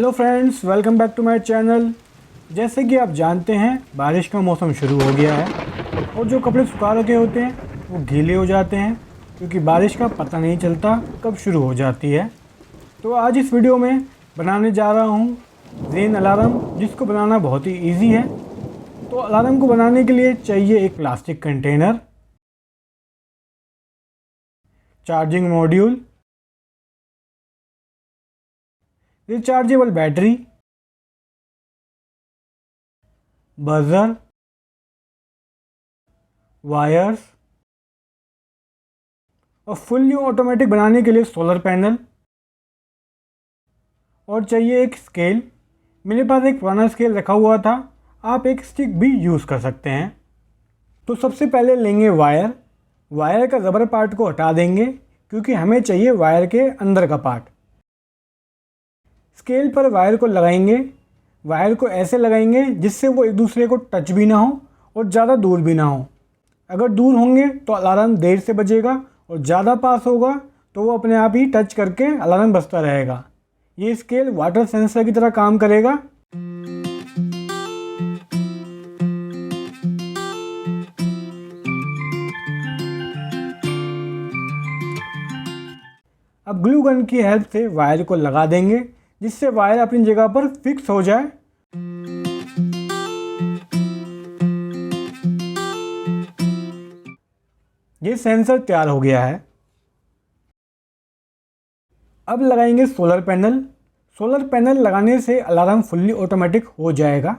Hello friends, welcome back to my channel. जैसे कि आप जानते हैं बारिश का मौसम शुरू हो गया है और जो कपड़े सुखा रखे होते हैं वो गीले हो जाते हैं क्योंकि बारिश का पता नहीं चलता कब शुरू हो जाती है। तो आज इस वीडियो में बनाने जा रहा हूँ रेन अलार्म, जिसको बनाना बहुत ही ईजी है। तो अलार्म को बनाने के लिए चाहिए एक plastic container, charging module, rechargeable battery, buzzer, wires और फुल्ली ऑटोमेटिक बनाने के लिए सोलर पैनल, और चाहिए एक स्केल। मेरे पास एक पुराना स्केल रखा हुआ था, आप एक स्टिक भी यूज़ कर सकते हैं। तो सबसे पहले लेंगे वायर का रबर पार्ट को हटा देंगे क्योंकि हमें चाहिए वायर के अंदर का पार्ट। स्केल पर वायर को लगाएंगे, वायर को ऐसे लगाएंगे जिससे वो एक दूसरे को टच भी ना हो और ज़्यादा दूर भी ना हो। अगर दूर होंगे तो अलार्म देर से बजेगा और ज़्यादा पास होगा तो वो अपने आप ही टच करके अलार्म बजता रहेगा। ये स्केल वाटर सेंसर की तरह काम करेगा। अब ग्लू गन की हेल्प से वायर को लगा देंगे जिससे वायर अपनी जगह पर फिक्स हो जाए। ये सेंसर तैयार हो गया है। अब लगाएंगे सोलर पैनल। सोलर पैनल लगाने से अलार्म फुल्ली ऑटोमेटिक हो जाएगा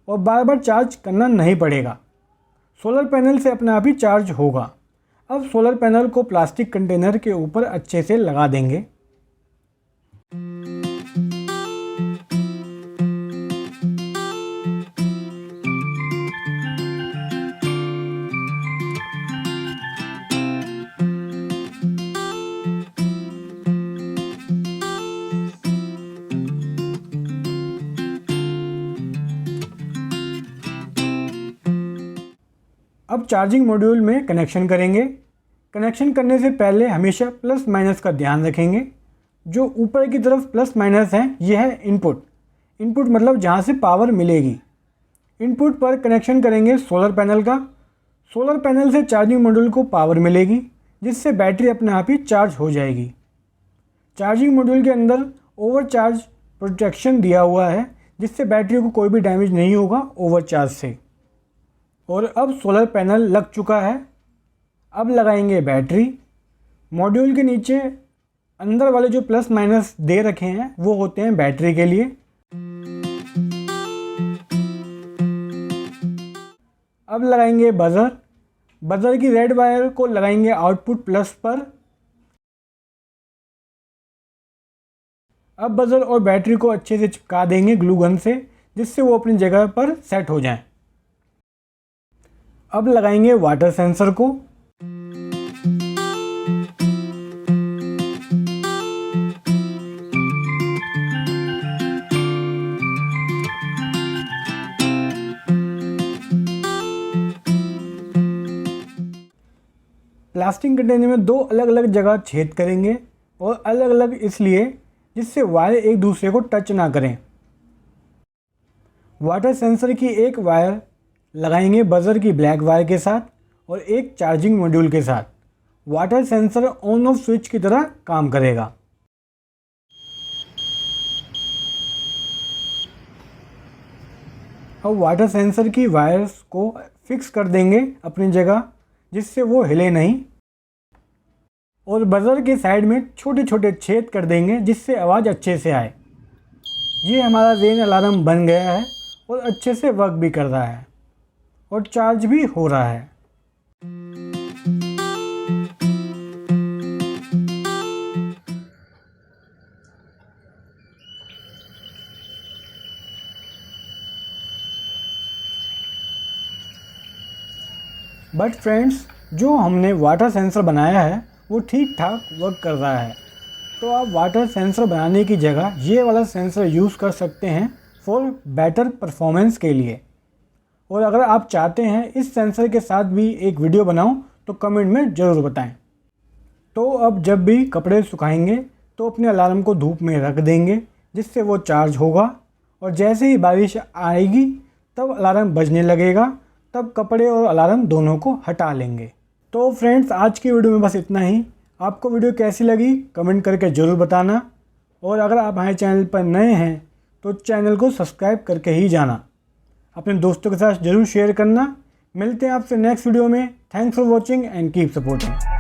और बार बार चार्ज करना नहीं पड़ेगा। सोलर पैनल से अपने आप ही चार्ज होगा। अब सोलर पैनल को प्लास्टिक कंटेनर के ऊपर अच्छे से लगा देंगे। अब चार्जिंग मॉड्यूल में कनेक्शन करेंगे। कनेक्शन करने से पहले हमेशा प्लस माइनस का ध्यान रखेंगे। जो ऊपर की तरफ प्लस माइनस है यह है इनपुट। इनपुट मतलब जहाँ से पावर मिलेगी। इनपुट पर कनेक्शन करेंगे सोलर पैनल का। सोलर पैनल से चार्जिंग मॉड्यूल को पावर मिलेगी जिससे बैटरी अपने आप ही चार्ज हो जाएगी। चार्जिंग मॉड्यूल के अंदर ओवरचार्ज प्रोटेक्शन दिया हुआ है जिससे बैटरी को कोई भी डैमेज नहीं होगा ओवरचार्ज से। और अब सोलर पैनल लग चुका है। अब लगाएंगे बैटरी। मॉड्यूल के नीचे अंदर वाले जो प्लस माइनस दे रखे हैं वो होते हैं बैटरी के लिए। अब लगाएंगे बजर। बजर की रेड वायर को लगाएंगे आउटपुट प्लस पर। अब बजर और बैटरी को अच्छे से चिपका देंगे ग्लू गन से जिससे वो अपनी जगह पर सेट हो जाएं। अब लगाएंगे वाटर सेंसर को। प्लास्टिक कंटेनर में दो अलग अलग जगह छेद करेंगे और अलग अलग इसलिए जिससे वायर एक दूसरे को टच ना करें। वाटर सेंसर की एक वायर लगाएंगे बजर की ब्लैक वायर के साथ और एक चार्जिंग मॉड्यूल के साथ। Water sensor on off switch की तरह काम करेगा। अब वाटर सेंसर की वायर्स को फिक्स कर देंगे अपनी जगह जिससे वो हिले नहीं, और बजर के साइड में छोटे छोटे छेद कर देंगे जिससे आवाज़ अच्छे से आए। ये हमारा रेन अलार्म बन गया है और अच्छे से वर्क भी कर रहा है और चार्ज भी हो रहा है। बट फ्रेंड्स, जो हमने वाटर सेंसर बनाया है वो ठीक ठाक वर्क कर रहा है। तो आप वाटर सेंसर बनाने की जगह ये वाला सेंसर यूज़ कर सकते हैं फॉर बेटर परफॉर्मेंस के लिए। और अगर आप चाहते हैं इस सेंसर के साथ भी एक वीडियो बनाऊं तो कमेंट में ज़रूर बताएं। तो अब जब भी कपड़े सुखाएंगे तो अपने अलार्म को धूप में रख देंगे जिससे वो चार्ज होगा और जैसे ही बारिश आएगी तब अलार्म बजने लगेगा, तब कपड़े और अलार्म दोनों को हटा लेंगे। तो फ्रेंड्स, आज की वीडियो में बस इतना ही। आपको वीडियो कैसी लगी कमेंट करके ज़रूर बताना, और अगर आप हमारे चैनल पर नए हैं तो चैनल को सब्सक्राइब करके ही जाना। अपने दोस्तों के साथ ज़रूर शेयर करना। मिलते हैं आपसे नेक्स्ट वीडियो में। Thanks for watching and keep supporting.